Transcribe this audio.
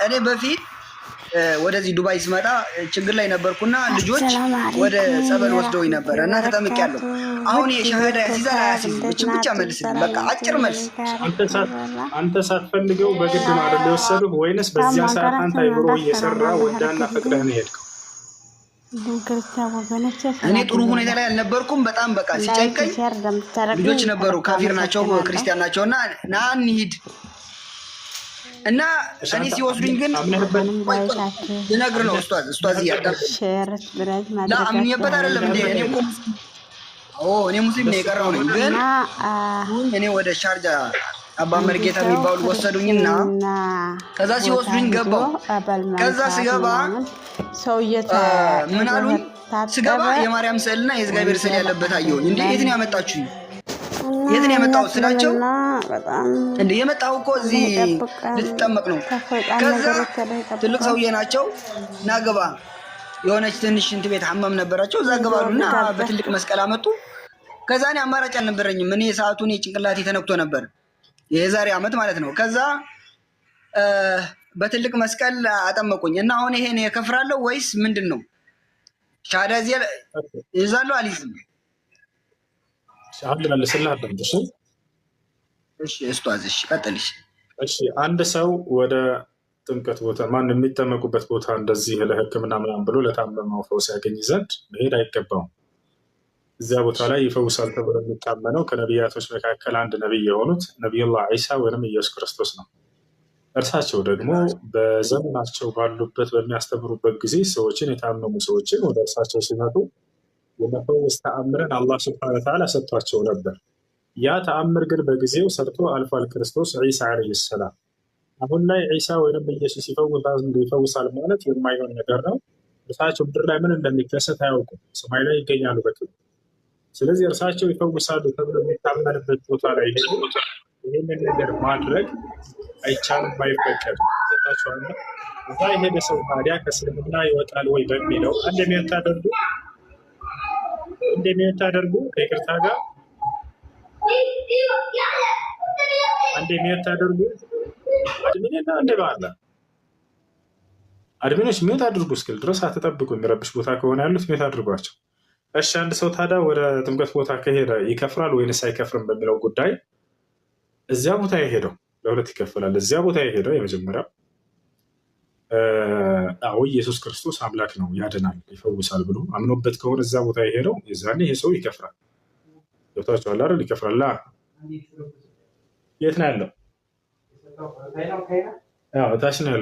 እኔ በፊት ወደዚህ ዱባይ ስመጣ ችግር ላይ ነበርኩና ልጆች ወደ ጸበል ወስደውኝ ነበር እና ተጠምቄያለሁ። አሁን የሻሃዳ ያሲዛል አያሲዝም? እችን ብቻ መልስልኝ፣ በቃ አጭር መልስ። አንተ ሳትፈልገው በግድ ነው አይደል የወሰዱህ? ወይንስ በዚያ ሰዓት አንተ አይብሮ እየሰራ ወዳና ፈቅደህ ነው የሄድከው? እኔ ጥሩ ሁኔታ ላይ አልነበርኩም። በጣም በቃ ሲጨንቀኝ ልጆች ነበሩ፣ ካፊር ናቸው ክርስቲያን ናቸው እና ና እንሂድ እና እኔ ሲወስዱኝ ግን ልነግርህ ነው ኡስታዝ አምኜበት አይደለም እንዴ እኔ ሙስሊም ነው የቀረው ነኝ። ግን እኔ ወደ ሻርጃ አባ መርጌታ የሚባሉ ወሰዱኝና ከዛ ሲወስዱኝ ገባው። ከዛ ስገባ ምን አሉኝ? ስገባ የማርያም ስዕልና የእግዚአብሔር ስዕል ያለበት አየሁኝ። እንዴ የት ነው ያመጣችሁኝ? የት ነው የመጣሁት ስላቸው እንዴ የመጣሁ እኮ እዚህ ልትጠመቅ ነው። ከዛ ትልቅ ሰውዬ ናቸው፣ ናገባ የሆነች ትንሽ ሽንት ቤት ሐመም ነበራቸው፣ እዛ ገባሉና በትልቅ መስቀል አመጡ። ከዛ እኔ አማራጭ አልነበረኝም። እኔ ሰዓቱን ጭንቅላቴ ተነክቶ ነበር፣ የዛሬ ዓመት ማለት ነው። ከዛ በትልቅ መስቀል አጠመቁኝ እና አሁን ይሄን የከፍራለሁ ወይስ ምንድን ነው? ሻሃዳ ይዛለሁ አልይዝም? አሁን ልመልስልህ አዳምጥ። እሺ ኡስታዝ ቀጥልሽ። እሺ አንድ ሰው ወደ ጥምቀት ቦታ ማን የሚጠመቁበት ቦታ እንደዚህ ለሕክምና ምናምን ብሎ ለታመመው ፈውስ ያገኝ ዘንድ መሄድ አይገባውም። እዚያ ቦታ ላይ ይፈውሳል ተብሎ የሚታመነው ከነቢያቶች መካከል አንድ ነቢይ የሆኑት ነቢዩላህ ዒሳ ወይም ኢየሱስ ክርስቶስ ነው። እርሳቸው ደግሞ በዘመናቸው ባሉበት በሚያስተምሩበት ጊዜ ሰዎችን የታመሙ ሰዎችን ወደ እርሳቸው ሲመጡ የመፈወስ ተአምርን አላህ ስብሐነ ወተዓላ ሰጥቷቸው ነበር። ያ ተአምር ግን በጊዜው ሰርቶ አልፏል። ክርስቶስ ዒሳ ዓለይሂ ሰላም። አሁን ላይ ዒሳ ወይም ኢየሱስ ይፈውሳል ማለት የማይሆን ነገር ነው። እርሳቸው ምድር ላይ ምን እንደሚከሰት አያውቁም። ሰማይ ላይ ይገኛሉ በክብር። ስለዚህ እርሳቸው ይፈውሳሉ ተብሎ የሚታመንበት ቦታ ላይ ሄዱ ይህንን ነገር ማድረግ አይቻልም፣ አይፈቀድም። ታቸዋለ እዛ የሄደ ሰው ታዲያ ከእስልምና ይወጣል ወይ በሚለው እንደሚያታደርጉ ከይቅርታ ጋር እንደሚያታደርጉ አድሚንና እንደ ባላ አድሚኖች ምን አድርጉ እስክል ድረስ አትጠብቁ። የሚረብሽ ቦታ ከሆነ ያሉት ምን አድርጓቸው። እሺ አንድ ሰው ታዲያ ወደ ጥምቀት ቦታ ከሄደ ይከፍራል ወይንስ አይከፍርም በሚለው ጉዳይ እዚያ ቦታ የሄደው ለሁለት ይከፈላል። እዚያ ቦታ የሄደው የመጀመሪያው አዎ ኢየሱስ ክርስቶስ አምላክ ነው ያድናል ይፈውሳል ብሎ አምኖበት ከሆነ እዛ ቦታ የሄደው የዛኔ ይሄ ሰው ይከፍራል። ገብታችኋል አይደል? ይከፍራል። የት ነው ያለው? ታች ነው ያለው።